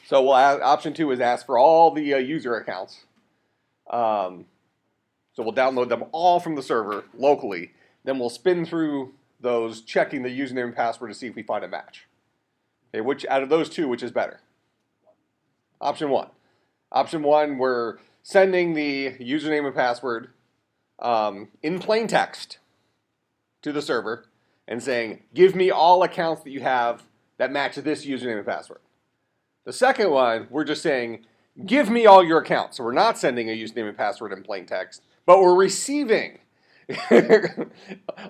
So option 2 is ask for all the user accounts. So we'll download them all from the server locally. Then we'll spin through those, checking the username and password to see if we find a match. Okay, which out of those two, which is better? Option 1. Option 1, we're sending the username and password in plain text to the server and saying, give me all accounts that you have that match this username and password. The second one, we're just saying, give me all your accounts. So we're not sending a username and password in plain text, but we're receiving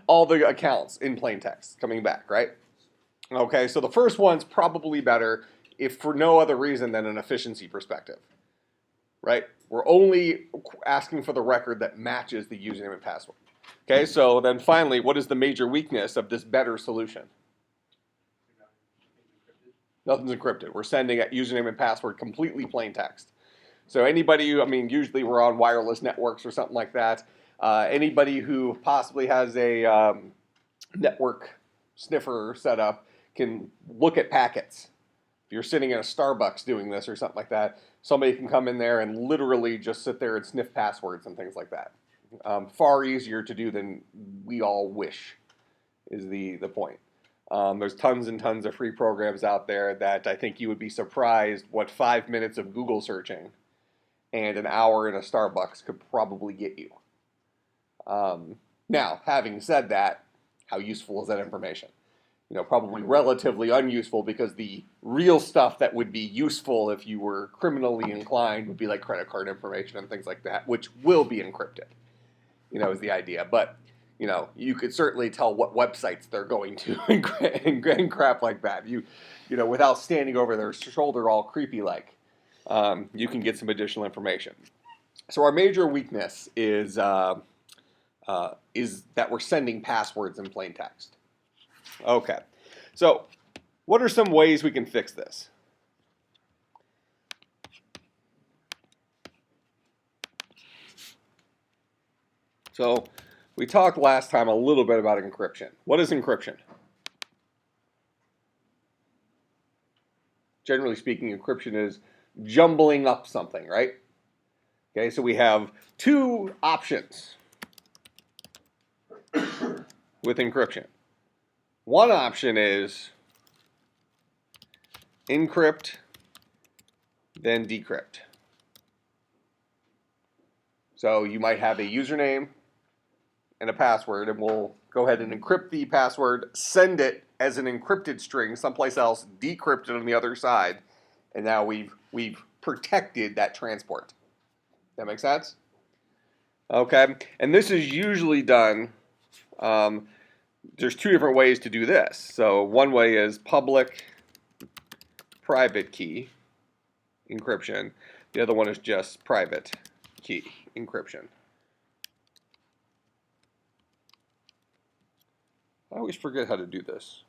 all the accounts in plain text coming back, right? Okay, so the first one's probably better if for no other reason than an efficiency perspective, right? We're only asking for the record that matches the username and password. Okay, so then finally, what is the major weakness of this better solution? Nothing's encrypted. We're sending a username and password completely plain text. So anybody who, I mean, usually we're on wireless networks or something like that. Anybody who possibly has a network sniffer set up can look at packets. If you're sitting in a Starbucks doing this or something like that, somebody can come in there and literally just sit there and sniff passwords and things like that. Far easier to do than we all wish is the point. There's tons and tons of free programs out there that I think you would be surprised what 5 minutes of Google searching and an hour in a Starbucks could probably get you. Now, having said that, how useful is that information? You know, probably relatively unuseful, because the real stuff that would be useful if you were criminally inclined would be like credit card information and things like that, which will be encrypted, you know, is the idea. But, you know, you could certainly tell what websites they're going to and crap like that. You know, without standing over their shoulder all creepy like, you can get some additional information. So our major weakness is that we're sending passwords in plain text. Okay, so what are some ways we can fix this? So we talked last time a little bit about encryption. What is encryption? Generally speaking, encryption is jumbling up something, right? Okay, so we have two options with encryption. One option is encrypt, then decrypt. So you might have a username and a password, and we'll go ahead and encrypt the password, send it as an encrypted string someplace else, decrypt it on the other side, and now we've protected that transport. That make sense? Okay, and this is usually done. There's two different ways to do this. So one way is public private key encryption. The other one is just private key encryption. I always forget how to do this.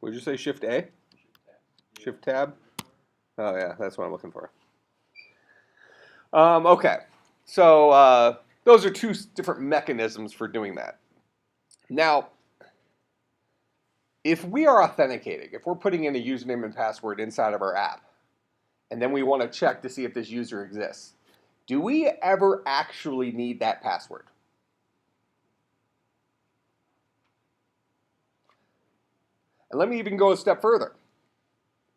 Would you say Shift A? Shift Tab? Oh yeah, that's what I'm looking for. Okay, so those are two different mechanisms for doing that. Now, if we are authenticating, if we're putting in a username and password inside of our app, and then we want to check to see if this user exists, do we ever actually need that password? And let me even go a step further.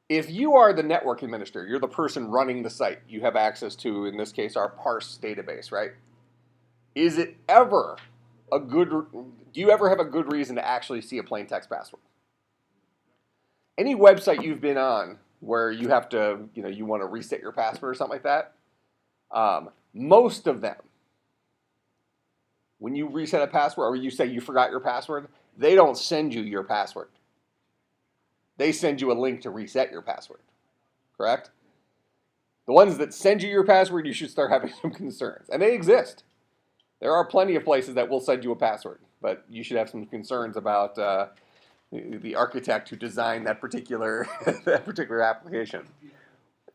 If you are the network administrator, you're the person running the site, you have access to, in this case, our parse database, right? Is it ever a good, do you ever have a good reason to actually see a plain text password? Any website you've been on where you have to, you want to reset your password or something like that, most of them, when you reset a password or you say you forgot your password, they don't send you your password. They send you a link to reset your password, correct? The ones that send you your password, you should start having some concerns. And they exist. There are plenty of places that will send you a password, but you should have some concerns about the architect who designed that particular application.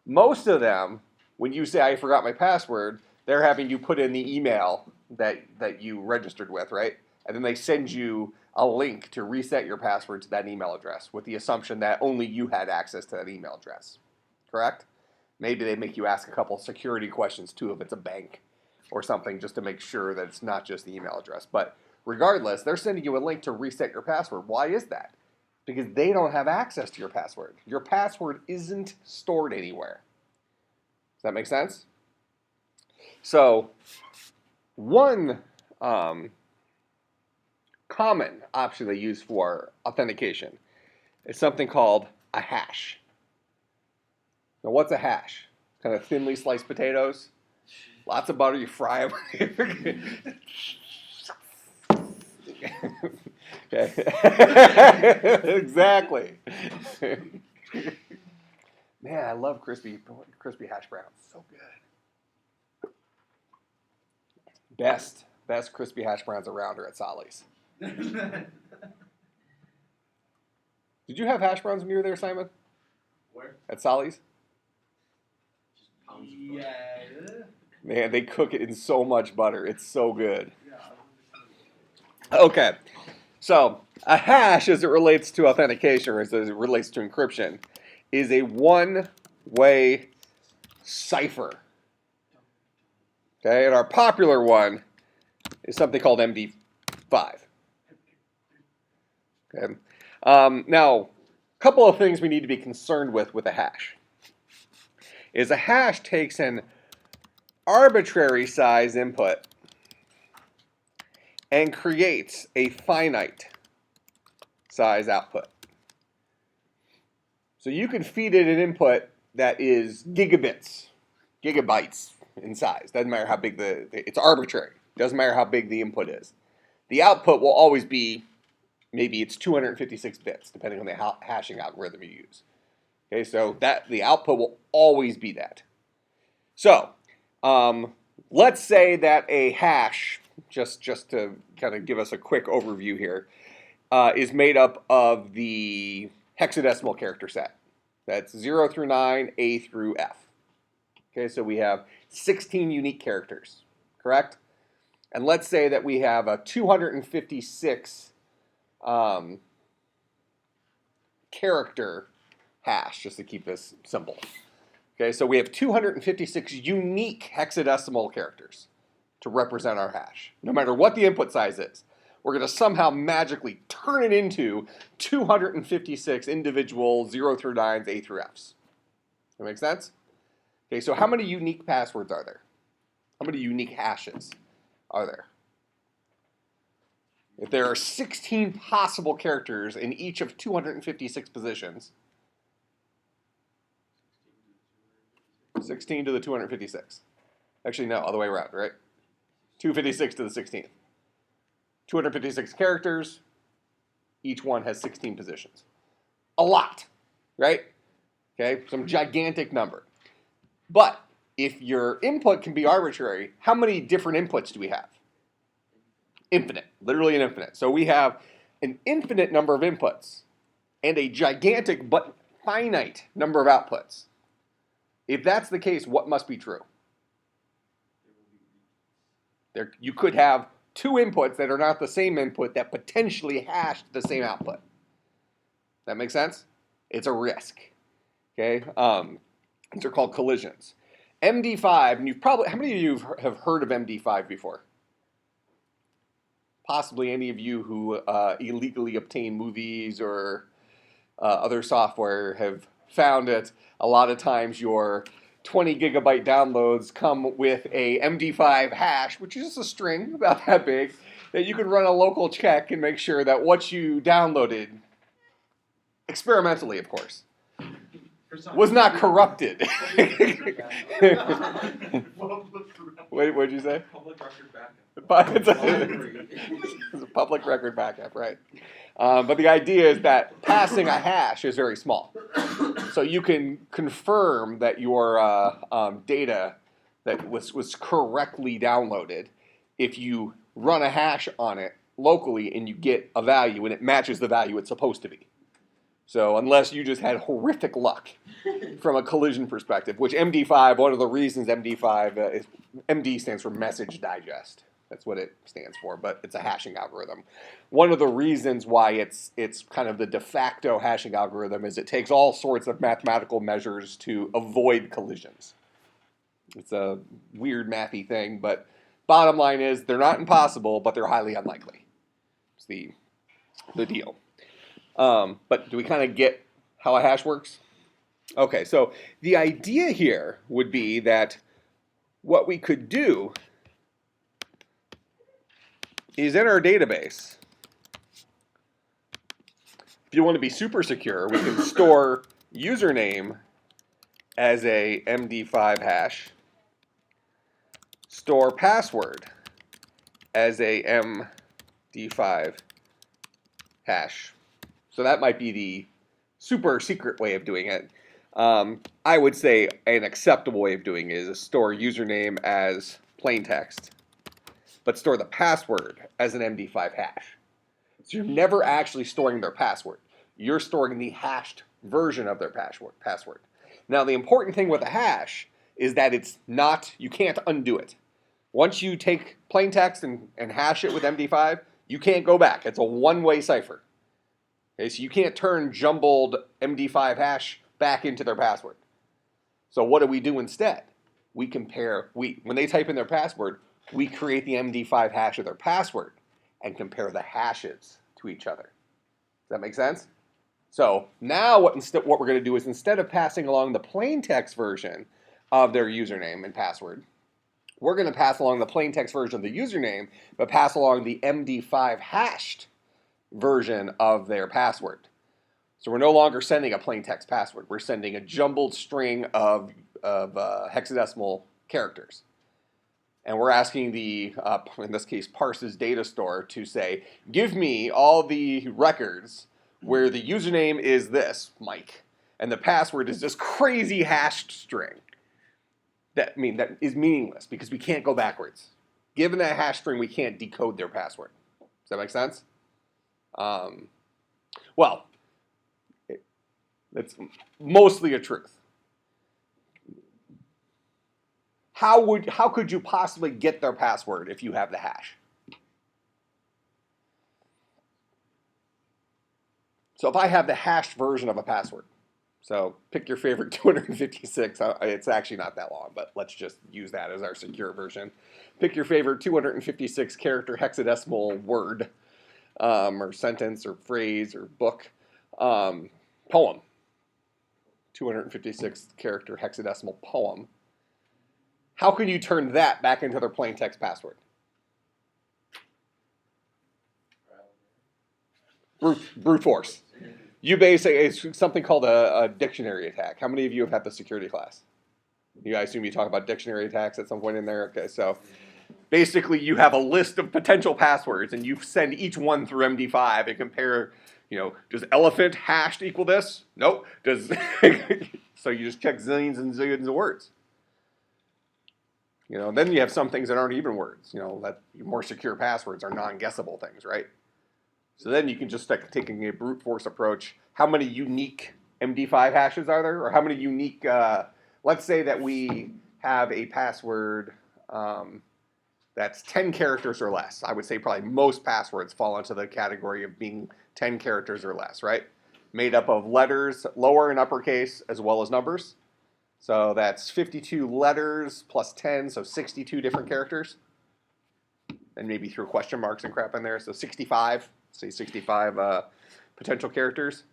Most of them, when you say, I forgot my password, they're having you put in the email that you registered with, right? and then they send you a link to reset your password to that email address with the assumption that only you had access to that email address. Correct? Maybe they make you ask a couple security questions too if it's a bank or something, just to make sure that it's not just the email address. But regardless, they're sending you a link to reset your password. Why is that? Because they don't have access to your password. Your password isn't stored anywhere. Does that make sense? So one common option they use for authentication is something called a hash. Now, what's a hash? Kind of thinly sliced potatoes. Lots of butter, you fry them. Okay. Exactly. Man, I love crispy hash browns. So good. Best crispy hash browns around are at Solly's. Did you have hash browns when you were there, Simon? Where? At Solly's? Yeah. Man, they cook it in so much butter. It's so good. Okay, so a hash, as it relates to authentication, or as it relates to encryption, is a one-way cipher. Okay, and our popular one is something called Md5. Okay, now a couple of things we need to be concerned with a hash. Is a hash takes an arbitrary size input and creates a finite size output. So you can feed it an input that is gigabytes in size. Doesn't matter how big it's arbitrary. Doesn't matter how big the input is. The output will always be, maybe it's 256 bits, depending on the hashing algorithm you use. Okay, so the output will always be that. So let's say that a hash, just to kind of give us a quick overview here, is made up of the hexadecimal character set. That's 0 through 9, A through F. Okay, so we have 16 unique characters, correct? And let's say that we have a 256 character hash, just to keep this simple. Okay, so we have 256 unique hexadecimal characters to represent our hash. No matter what the input size is, we're going to somehow magically turn it into 256 individual 0 through 9s, A through Fs. That make sense? Okay, so how many unique passwords are there? How many unique hashes are there? If there are 16 possible characters in each of 256 positions, 16 to the 256. Actually, no, other way around, right? 256 to the 16th. 256 characters, each one has 16 positions. A lot, right? Okay, some gigantic number. But if your input can be arbitrary, how many different inputs do we have? Infinite, literally an infinite. So we have an infinite number of inputs and a gigantic but finite number of outputs. If that's the case, what must be true? You could have two inputs that are not the same input that potentially hash the same output. That make sense? It's a risk. Okay, these are called collisions. Md5, and how many of you have heard of Md5 before? Possibly any of you who illegally obtain movies or other software have found that a lot of times your 20 gigabyte downloads come with a Md5 hash, which is just a string about that big, that you can run a local check and make sure that what you downloaded, experimentally of course, was not corrupted. What did you say? Public record backup. It's a public record backup, right? But the idea is that passing a hash is very small. So you can confirm that your data that was correctly downloaded if you run a hash on it locally and you get a value and it matches the value it's supposed to be. So unless you just had horrific luck from a collision perspective, which MD5, one of the reasons MD5 MD stands for message digest. That's what it stands for, but it's a hashing algorithm. One of the reasons why it's kind of the de facto hashing algorithm is it takes all sorts of mathematical measures to avoid collisions. It's a weird mathy thing, but bottom line is they're not impossible, but they're highly unlikely. It's the deal. But do we kind of get how a hash works? Okay, so the idea here would be that what we could do is in our database, if you want to be super secure, we can store username as a Md5 hash, store password as a Md5 hash. So that might be the super secret way of doing it. I would say an acceptable way of doing it is store username as plain text, but store the password as an Md5 hash. So you're never actually storing their password. You're storing the hashed version of their password. Now, the important thing with a hash is that it's not, you can't undo it. Once you take plain text and hash it with MD5, you can't go back. It's a one-way cipher. Okay, so you can't turn jumbled MD5 hash back into their password. So what do we do instead? We compare, when they type in their password, we create the MD5 hash of their password and compare the hashes to each other. Does that make sense? So now what we're going to do is instead of passing along the plain text version of their username and password, we're going to pass along the plain text version of the username, but pass along the MD5 hashed version of their password. So we're no longer sending a plain text password. We're sending a jumbled string of hexadecimal characters. And we're asking the, in this case, parses data store to say, give me all the records where the username is this, Mike, and the password is this crazy hashed string. That is meaningless because we can't go backwards. Given that hash string, we can't decode their password. Does that make sense? Well, that's mostly a truth. How could you possibly get their password if you have the hash? So if I have the hashed version of a password, so pick your favorite 256, it's actually not that long, but let's just use that as our secure version. Pick your favorite 256 character hexadecimal word, or sentence, or phrase, or book, poem. 256 character hexadecimal poem. How can you turn that back into their plain text password? Brute force. You basically, it's something called a dictionary attack. How many of you have had the security class? I assume you talk about dictionary attacks at some point in there. Okay, so basically you have a list of potential passwords and you send each one through MD5 and compare, does elephant hashed equal this? Nope. So you just check zillions and zillions of words. Then you have some things that aren't even words. That more secure passwords are non-guessable things, right? So then you can just start taking a brute force approach. How many unique MD5 hashes are there? Or how many unique, let's say that we have a password that's 10 characters or less. I would say probably most passwords fall into the category of being 10 characters or less, right? Made up of letters, lower and uppercase, as well as numbers. So that's 52 letters plus 10, so 62 different characters. And maybe throw question marks and crap in there, so 65. Say 65 potential characters.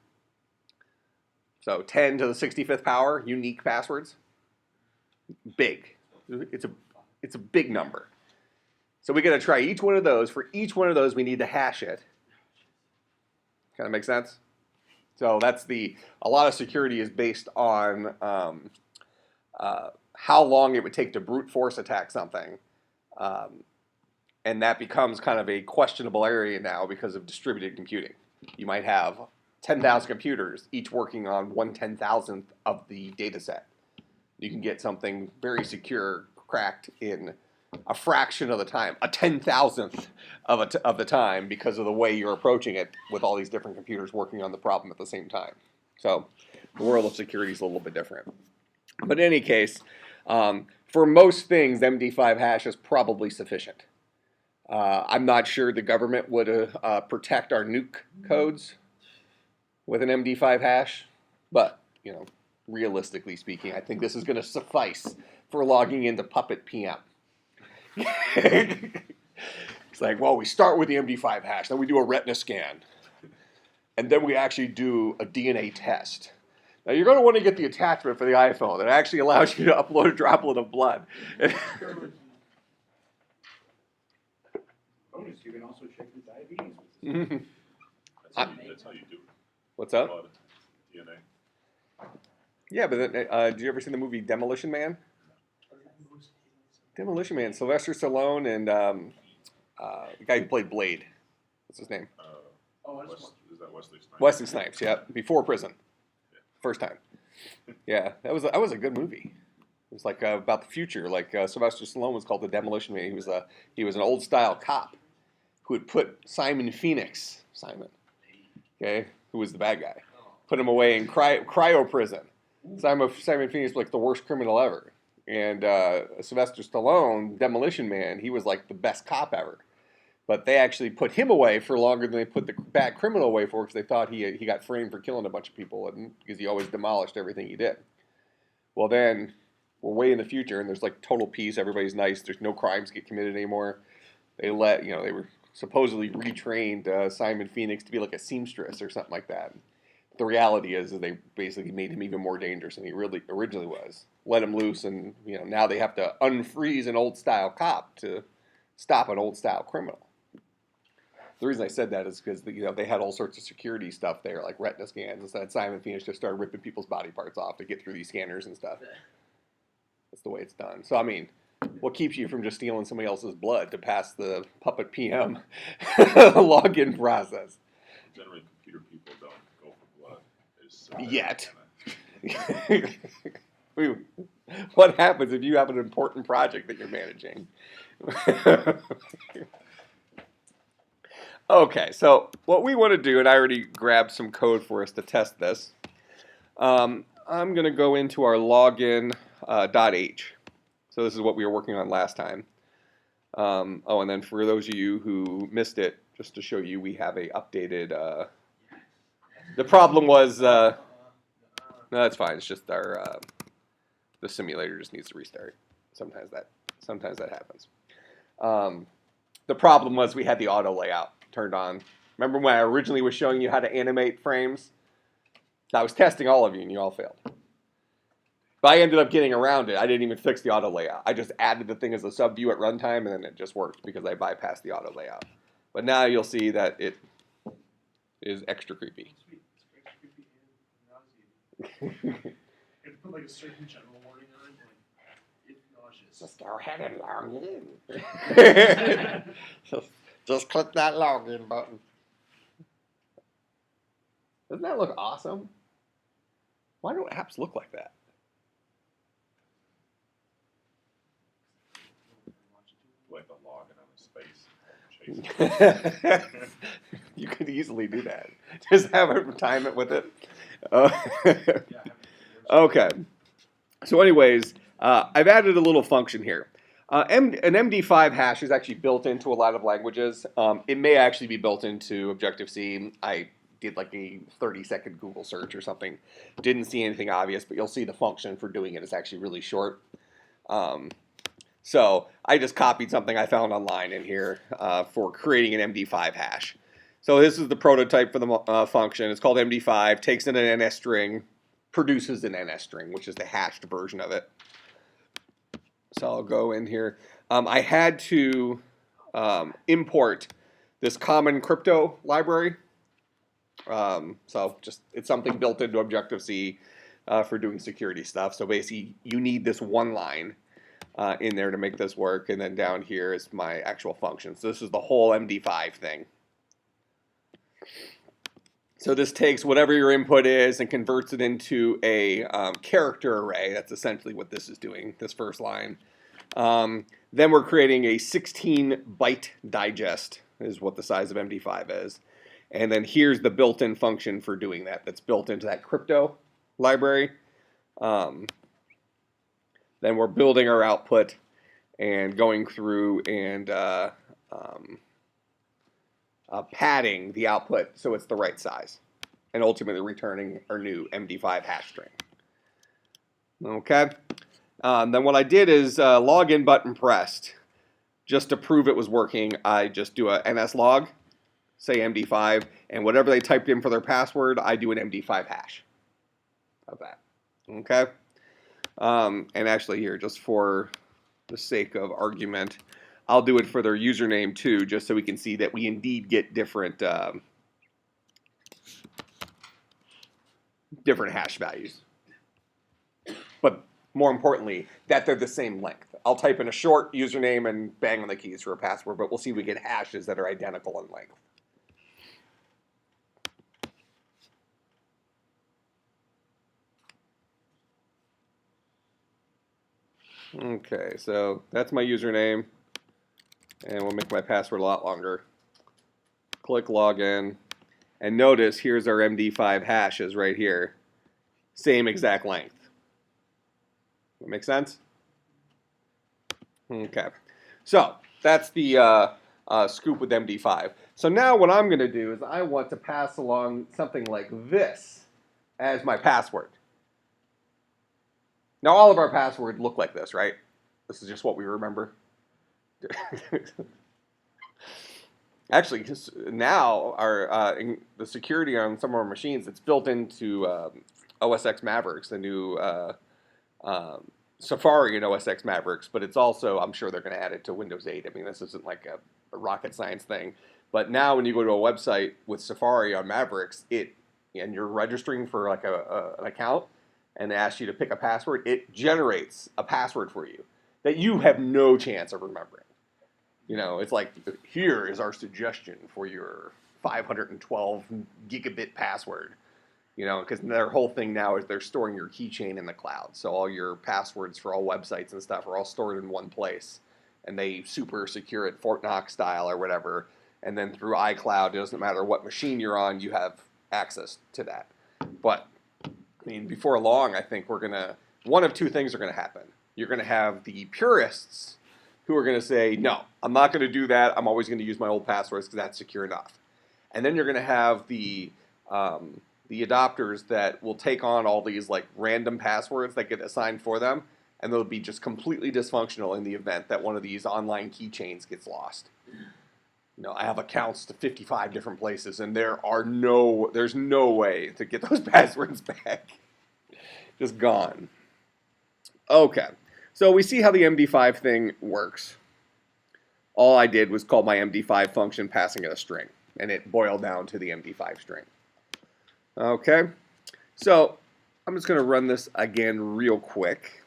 So 10 to the 65th power, unique passwords. Big. It's a big number. So we got to try each one of those. For each one of those, we need to hash it. Kind of make sense? So that's a lot of security is based on how long it would take to brute force attack something. And that becomes kind of a questionable area now because of distributed computing. You might have 10,000 computers, each working on 1/10,000th of the data set. You can get something very secure cracked in a fraction of the time, a 10,000th of the time because of the way you're approaching it with all these different computers working on the problem at the same time. So the world of security is a little bit different. But in any case, for most things, MD5 hash is probably sufficient. I'm not sure the government would protect our nuke codes with an MD5 hash, but realistically speaking, I think this is going to suffice for logging into Puppet PM. It's like, well, we start with the MD5 hash, then we do a retina scan, and then we actually do a DNA test. Now, you're going to want to get the attachment for the iPhone that actually allows you to upload a droplet of blood. Bonus, you can also check your diabetes. That's how you do it. What's up? Blood, DNA. Yeah, but then, did you ever see the movie Demolition Man? Demolition Man, Sylvester Stallone and the guy who played Blade. What's his name? Is that Wesley Snipes? Wesley Snipes, yeah. Before prison. First time. Yeah, that was a good movie. It was like about the future. Like Sylvester Stallone was called the Demolition Man. He was an old style cop who had put Simon, okay, who was the bad guy, put him away in cryo prison. Simon Phoenix was like the worst criminal ever. And Sylvester Stallone, Demolition Man, he was like the best cop ever. But they actually put him away for longer than they put the bad criminal away for, because they thought he got framed for killing a bunch of people, and because he always demolished everything he did. Well, then we're way in the future, and there's like total peace. Everybody's nice. There's no crimes get committed anymore. They were supposedly retrained Simon Phoenix to be like a seamstress or something like that. But the reality is they basically made him even more dangerous than he really originally was. Let him loose, and now they have to unfreeze an old style cop to stop an old style criminal. The reason I said that is because they had all sorts of security stuff there, like retina scans, and said Simon Phoenix just started ripping people's body parts off to get through these scanners and stuff. That's the way it's done. So I mean, what keeps you from just stealing somebody else's blood to pass the Puppet PM login process? Generally, computer people don't go for blood. Yet. What happens if you have an important project that you're managing? Okay, so what we want to do, and I already grabbed some code for us to test this. I'm going to go into our login.h. So this is what we were working on last time. And then for those of you who missed it, just to show you, we have a updated. The problem was, no, that's fine. It's just our the simulator just needs to restart. Sometimes that happens. The problem was we had the auto layout turned on. Remember when I originally was showing you how to animate frames? I was testing all of you, and you all failed. But I ended up getting around it. I didn't even fix the auto layout. I just added the thing as a sub view at runtime, and then it just worked because I bypassed the auto layout. But now you'll see that it is extra creepy. It put like a certain general warning on it, like it's nauseous. Just go ahead and log in. Just click that login button. Doesn't that look awesome? Why don't apps look like that? Like the login on a space. You could easily do that. Just have it time it with it. Okay. So anyways, I've added a little function here. An MD5 hash is actually built into a lot of languages. It may actually be built into Objective-C. I did like a 30-second Google search or something. Didn't see anything obvious, but you'll see the function for doing it is actually really short. So I just copied something I found online in here for creating an MD5 hash. So this is the prototype for the function. It's called MD5, takes in an NS string, produces an NS string, which is the hashed version of it. So I'll go in here. I had to import this common crypto library. So just it's something built into Objective-C for doing security stuff. So basically, you need this one line in there to make this work. And then down here is my actual function. So this is the whole MD5 thing. So this takes whatever your input is and converts it into a character array. That's essentially what this is doing, this first line. Then we're creating a 16-byte digest is what the size of MD5 is. And then here's the built-in function for doing that. That's built into that crypto library. Then we're building our output and going through and padding the output so it's the right size, and ultimately returning our new MD5 hash string. Okay. Then what I did is login button pressed. Just to prove it was working, I just do a nslog, say MD5, and whatever they typed in for their password, I do an MD5 hash of that. Okay. And actually here, just for the sake of argument, I'll do it for their username too, just so we can see that we indeed get different different hash values. But more importantly, that they're the same length. I'll type in a short username and bang on the keys for a password, but we'll see we get hashes that are identical in length. Okay, so that's my username, and we'll make my password a lot longer. Click login, and notice here's our MD5 hashes right here. Same exact length. That make sense? Okay, so that's the scoop with MD5. So now what I'm going to do is I want to pass along something like this as my password. Now all of our passwords look like this, right? This is just what we remember. Actually, just now the security on some of our machines, it's built into OS X Mavericks, the new Safari and OS X Mavericks, but it's also, I'm sure they're going to add it to Windows 8. I mean, this isn't like a rocket science thing. But now when you go to a website with Safari on Mavericks, and you're registering for like an account, and they ask you to pick a password, it generates a password for you that you have no chance of remembering. You know, it's like, here is our suggestion for your 512 gigabit password. You know, because their whole thing now is they're storing your keychain in the cloud. So all your passwords for all websites and stuff are all stored in one place. And they super secure it Fort Knox style or whatever. And then through iCloud, it doesn't matter what machine you're on, you have access to that. But, I mean, before long, I think one of two things are going to happen. You're going to have the purists who are going to say, no, I'm not going to do that. I'm always going to use my old passwords because that's secure enough. And then you're going to have the adopters that will take on all these like random passwords that get assigned for them, and they'll be just completely dysfunctional in the event that one of these online keychains gets lost. You know, I have accounts to 55 different places, and there's no way to get those passwords back. Just gone. Okay, so we see how the MD5 thing works. All I did was call my MD5 function passing it a string, and it boiled down to the MD5 string. Okay, so I'm just going to run this again real quick.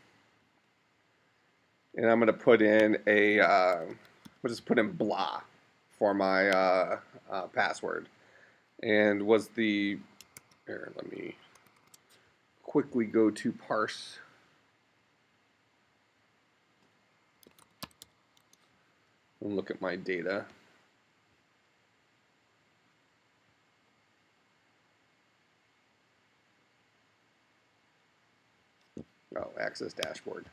And I'm going to put in we'll just put in blah for my password. And here, let me quickly go to parse. And look at my data. Oh, access dashboard.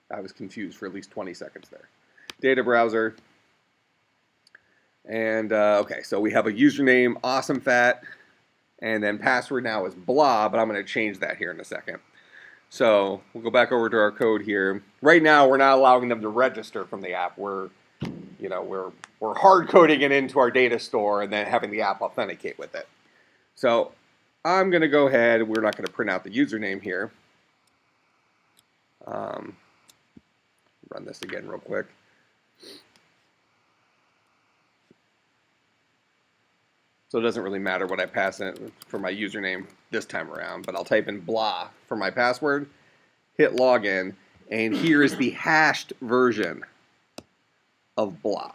I was confused for at least 20 seconds there. Data browser. And, okay, so we have a username, AwesomeFat, and then password now is blah, but I'm going to change that here in a second. So we'll go back over to our code here. Right now, we're not allowing them to register from the app. We're hard coding it into our data store and then having the app authenticate with it. So I'm going to go ahead. We're not going to print out the username here. Run this again real quick. So it doesn't really matter what I pass in for my username this time around, but I'll type in blah for my password, hit login, and here is the hashed version of blah.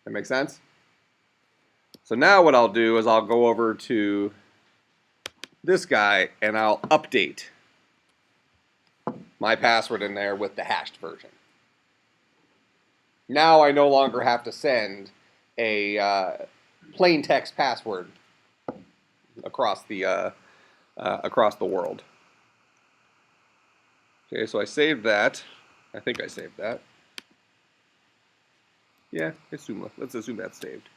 That makes sense? So now what I'll do is I'll go over to this guy and I'll update my password in there with the hashed version. Now I no longer have to send a plain text password across the world. Okay, so I saved that. I think I saved that. Yeah, let's assume that's saved.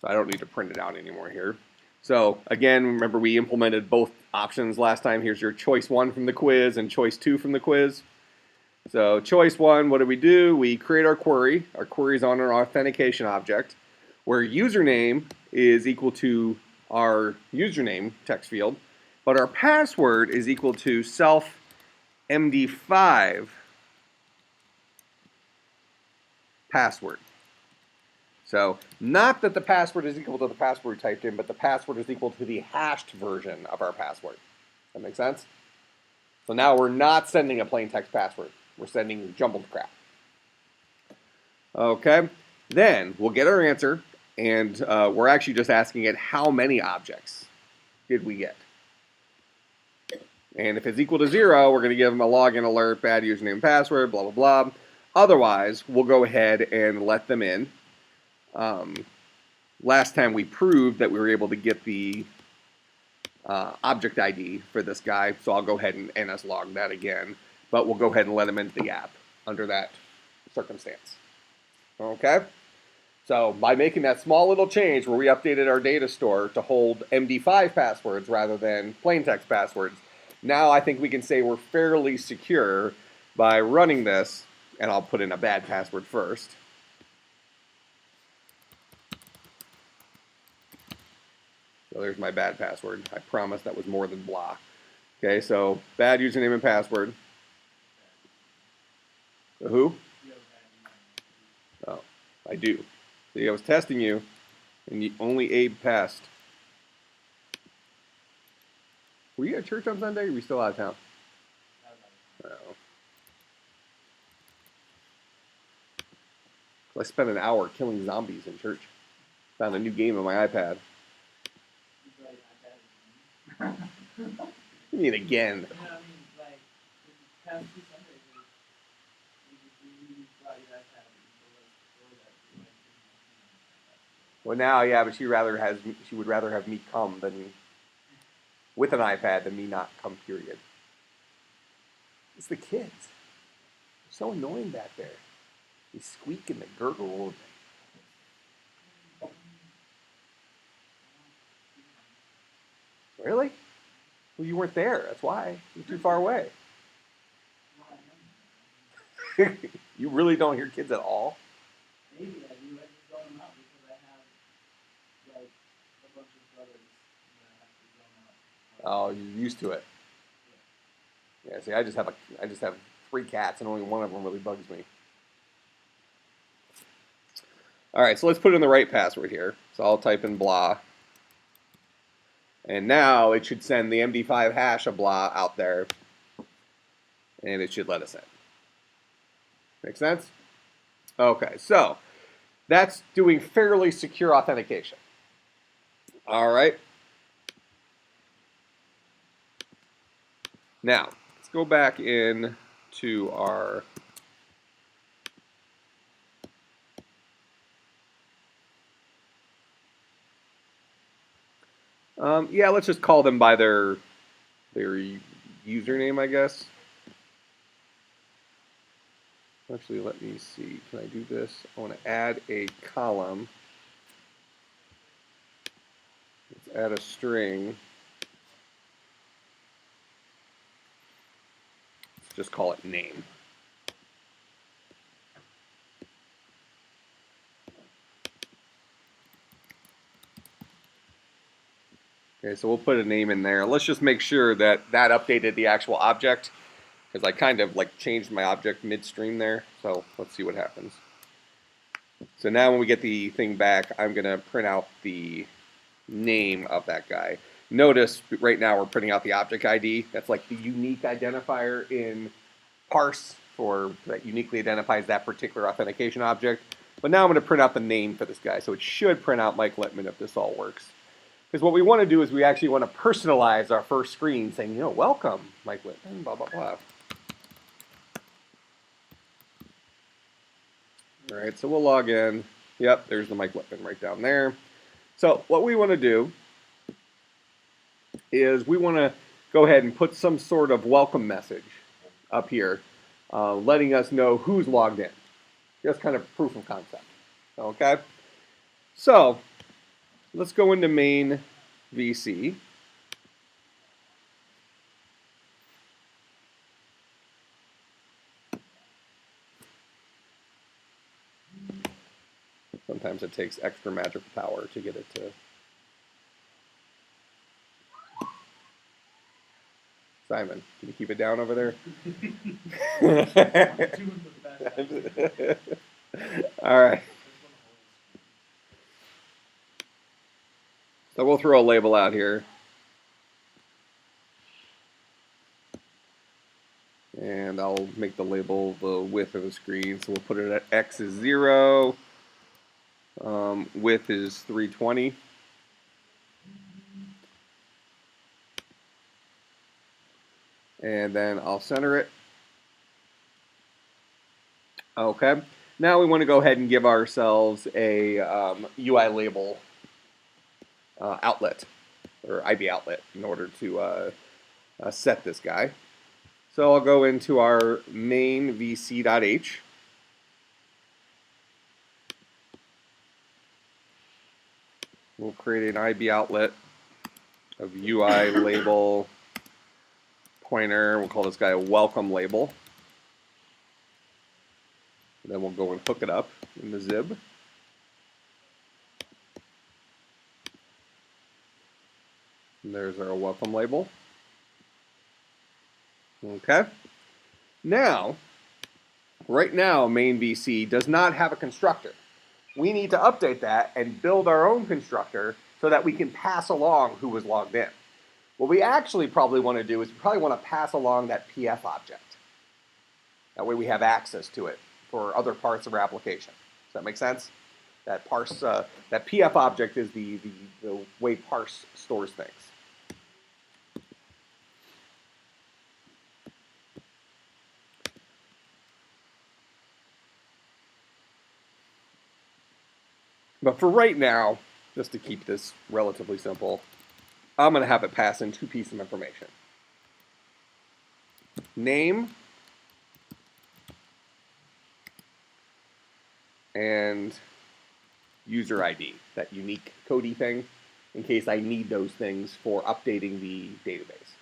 So I don't need to print it out anymore here. So again, remember we implemented both options last time. Here's your choice 1 from the quiz and choice 2 from the quiz. So choice 1, what do? We create our query. Our query is on our authentication object, where username is equal to our username text field, but our password is equal to self Md5 password. So not that the password is equal to the password typed in, but the password is equal to the hashed version of our password. That make sense? So now we're not sending a plain text password. We're sending jumbled crap. Okay, then we'll get our answer, and we're actually just asking it how many objects did we get. And if it's equal to 0, we're going to give them a login alert, bad username and password, blah, blah, blah. Otherwise, we'll go ahead and let them in. Last time we proved that we were able to get the object ID for this guy, so I'll go ahead and NSLog that again. But we'll go ahead and let him into the app under that circumstance. Okay? So by making that small little change where we updated our data store to hold MD5 passwords rather than plain text passwords, now I think we can say we're fairly secure by running this, and I'll put in a bad password first. So there's my bad password. I promise that was more than blah. Okay, so bad username and password. Who? Oh, I do. See, I was testing you, and only Abe passed. Were you at church on Sunday, or were you still out of town? Oh. I spent an hour killing zombies in church. Found a new game on my iPad. You mean again? Well, now, yeah, but she would rather have me come than with an iPad than me not come. Period. It's the kids. They're so annoying back there. They squeak and they gurgle. Really? Well, you weren't there. That's why. You're too far away. You really don't hear kids at all? Maybe I do. I just zone them out because I have like a bunch of brothers that I have to zone out. Oh, you're used to it. Yeah. See, I just have 3 cats, and only one of them really bugs me. All right, so let's put in the right password here. So I'll type in blah. And now it should send the Md5 hash of blah out there. And it should let us in. Make sense? Okay, so that's doing fairly secure authentication. All right. Now, let's go back in to our yeah, let's just call them by their username, I guess. Actually, let me see. Can I do this? I want to add a column. Let's add a string. Let's just call it name. Okay, so we'll put a name in there. Let's just make sure that that updated the actual object, because I kind of like changed my object midstream there. So let's see what happens. So now when we get the thing back, I'm going to print out the name of that guy. Notice right now we're printing out the object ID. That's like the unique identifier in parse that uniquely identifies that particular authentication object. But now I'm going to print out the name for this guy. So it should print out Mike Littman if this all works. Because what we want to do is we actually want to personalize our first screen saying, you know, welcome, Mike Littman, blah, blah, blah. All right, so we'll log in. Yep, there's the Mike Littman right down there. So what we want to do is we want to go ahead and put some sort of welcome message up here letting us know who's logged in. Just kind of proof of concept. Okay? So, let's go into main VC. Sometimes it takes extra magical power to get it to. Simon, can you keep it down over there? I'm doing the best. All right. So we'll throw a label out here. And I'll make the label the width of the screen. So we'll put it at X is 0. Width is 320. And then I'll center it. Okay. Now we want to go ahead and give ourselves a Uilabel outlet, or IB outlet, in order to set this guy. So I'll go into our main vc.h. We'll create an IB outlet of Uilabel pointer. We'll call this guy a welcome label. And then we'll go and hook it up in the zib. And there's our welcome label. Okay. Now, right now, main VC does not have a constructor. We need to update that and build our own constructor so that we can pass along who was logged in. What we actually probably want to do is we probably want to pass along that PF object. That way we have access to it for other parts of our application. Does that make sense? That parse, that PF object is the way parse stores things. But for right now, just to keep this relatively simple, I'm going to have it pass in two pieces of information. Name and user ID, that unique codey thing, in case I need those things for updating the database.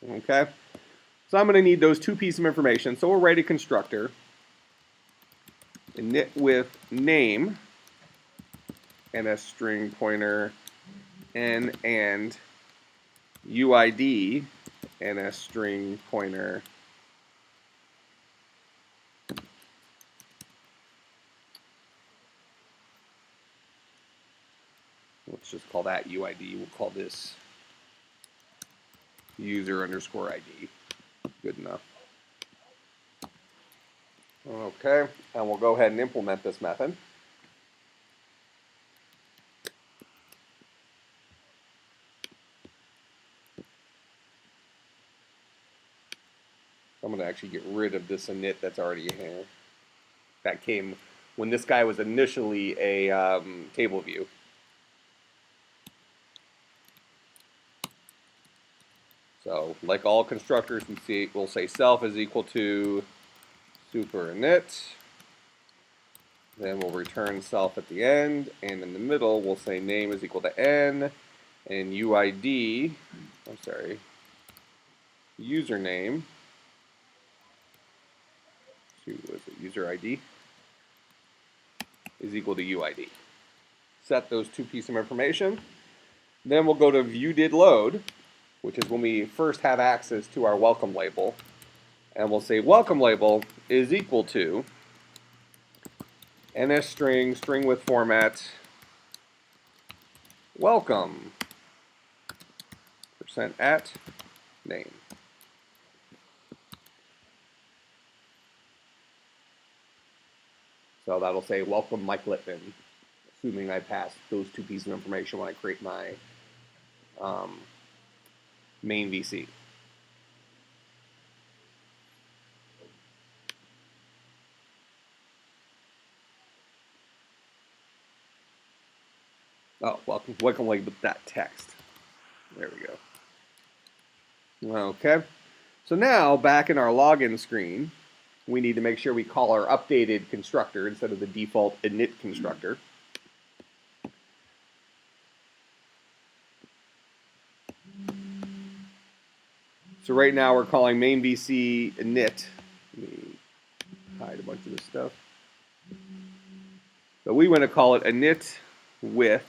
Okay? So I'm going to need those two pieces of information. So we'll write a constructor, init with name, and a string pointer, n and UID, and a string pointer, let's just call that UID. We'll call this user underscore ID. Good enough. Okay, and we'll go ahead and implement this method. I'm going to actually get rid of this init that's already in here. That came when this guy was initially a table view. So, like all constructors, we'll say self is equal to super init. Then we'll return self at the end, and in the middle we'll say name is equal to n, and UID, username. What is it? User ID is equal to UID. Set those two pieces of information. Then we'll go to view_did_load, which is when we first have access to our welcome label, and we'll say welcome label is equal to ns string with format welcome %@ name. So that'll say welcome Mike Littman, assuming I pass those two pieces of information when I create my main VC. Oh, welcome with that text. There we go. Okay. So now, back in our login screen, we need to make sure we call our updated constructor instead of the default init constructor. So right now we're calling main.vc init. Let me hide a bunch of this stuff. So we want to call it init with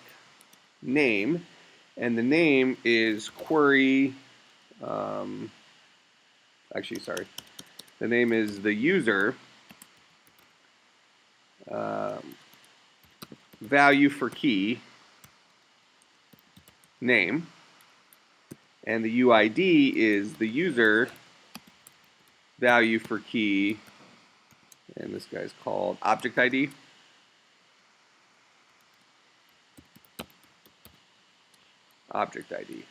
name, and the name is query. Actually, sorry. The name is the user value for key name, and the UID is the user value for key, and this guy's called object ID. Object ID.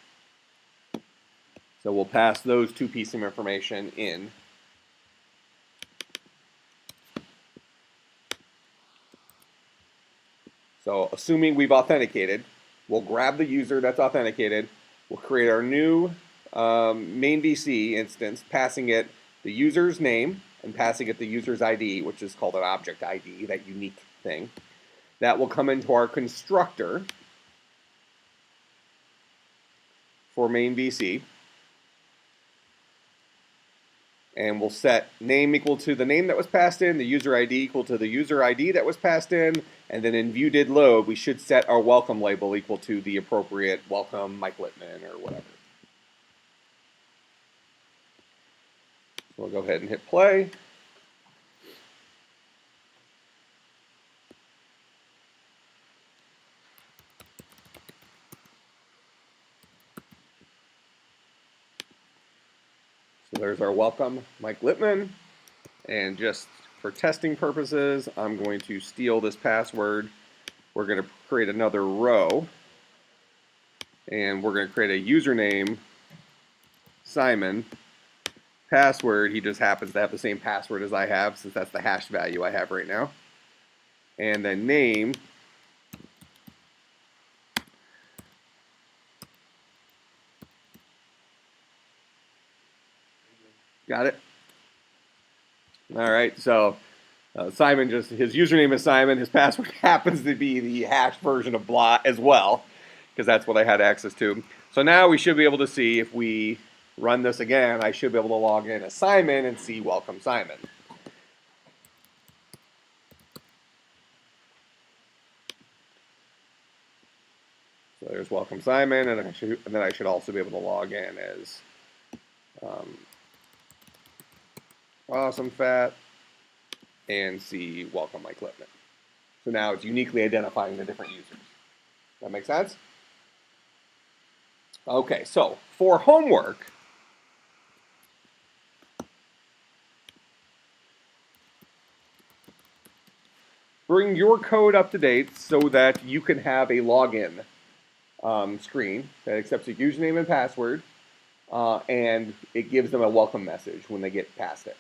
So we'll pass those two pieces of information in. So assuming we've authenticated, we'll grab the user that's authenticated, we'll create our new main.vc instance, passing it the user's name and passing it the user's ID, which is called an object ID, that unique thing. That will come into our constructor for main.vc. And we'll set name equal to the name that was passed in, the user ID equal to the user ID that was passed in, and then in view did load, we should set our welcome label equal to the appropriate welcome Mike Littman or whatever. So we'll go ahead and hit play. So there's our welcome Mike Littman, and just for testing purposes, I'm going to steal this password. We're going to create another row, and we're going to create a username, Simon. Password, he just happens to have the same password as I have, since that's the hash value I have right now. And then name, got it? All right, so Simon, just his username is Simon. His password happens to be the hash version of blah as well, because that's what I had access to. So now we should be able to see, if we run this again, I should be able to log in as Simon and see welcome Simon. So there's welcome Simon, and then I should also be able to log in as awesome fat and see welcome Mike Littman. So now it's uniquely identifying the different users. That make sense? Okay, so for homework, bring your code up to date so that you can have a login screen that accepts a username and password, and it gives them a welcome message when they get past it.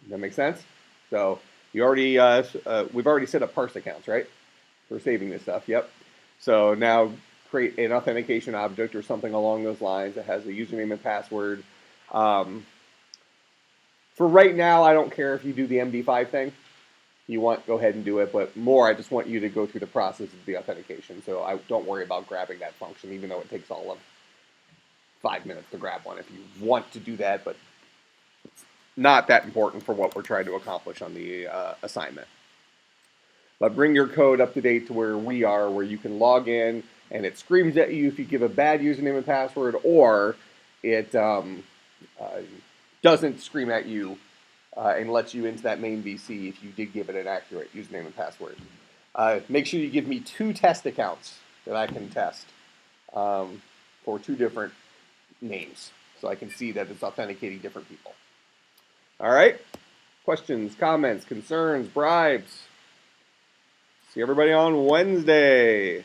Does that make sense? So you already, we've already set up parse accounts, right? For saving this stuff, yep. So now create an authentication object or something along those lines that has a username and password. For right now, I don't care if you do the MD5 thing. You want, go ahead and do it, but more, I just want you to go through the process of the authentication. So I don't worry about grabbing that function, even though it takes all of 5 minutes to grab one if you want to do that, but it's not that important for what we're trying to accomplish on the assignment. But bring your code up to date to where we are, where you can log in and it screams at you if you give a bad username and password, or it doesn't scream at you and lets you into that main VC if you did give it an accurate username and password. Make sure you give me 2 test accounts that I can test for 2 different names, so I can see that it's authenticating different people. All right? Questions, comments, concerns, bribes? See everybody on Wednesday.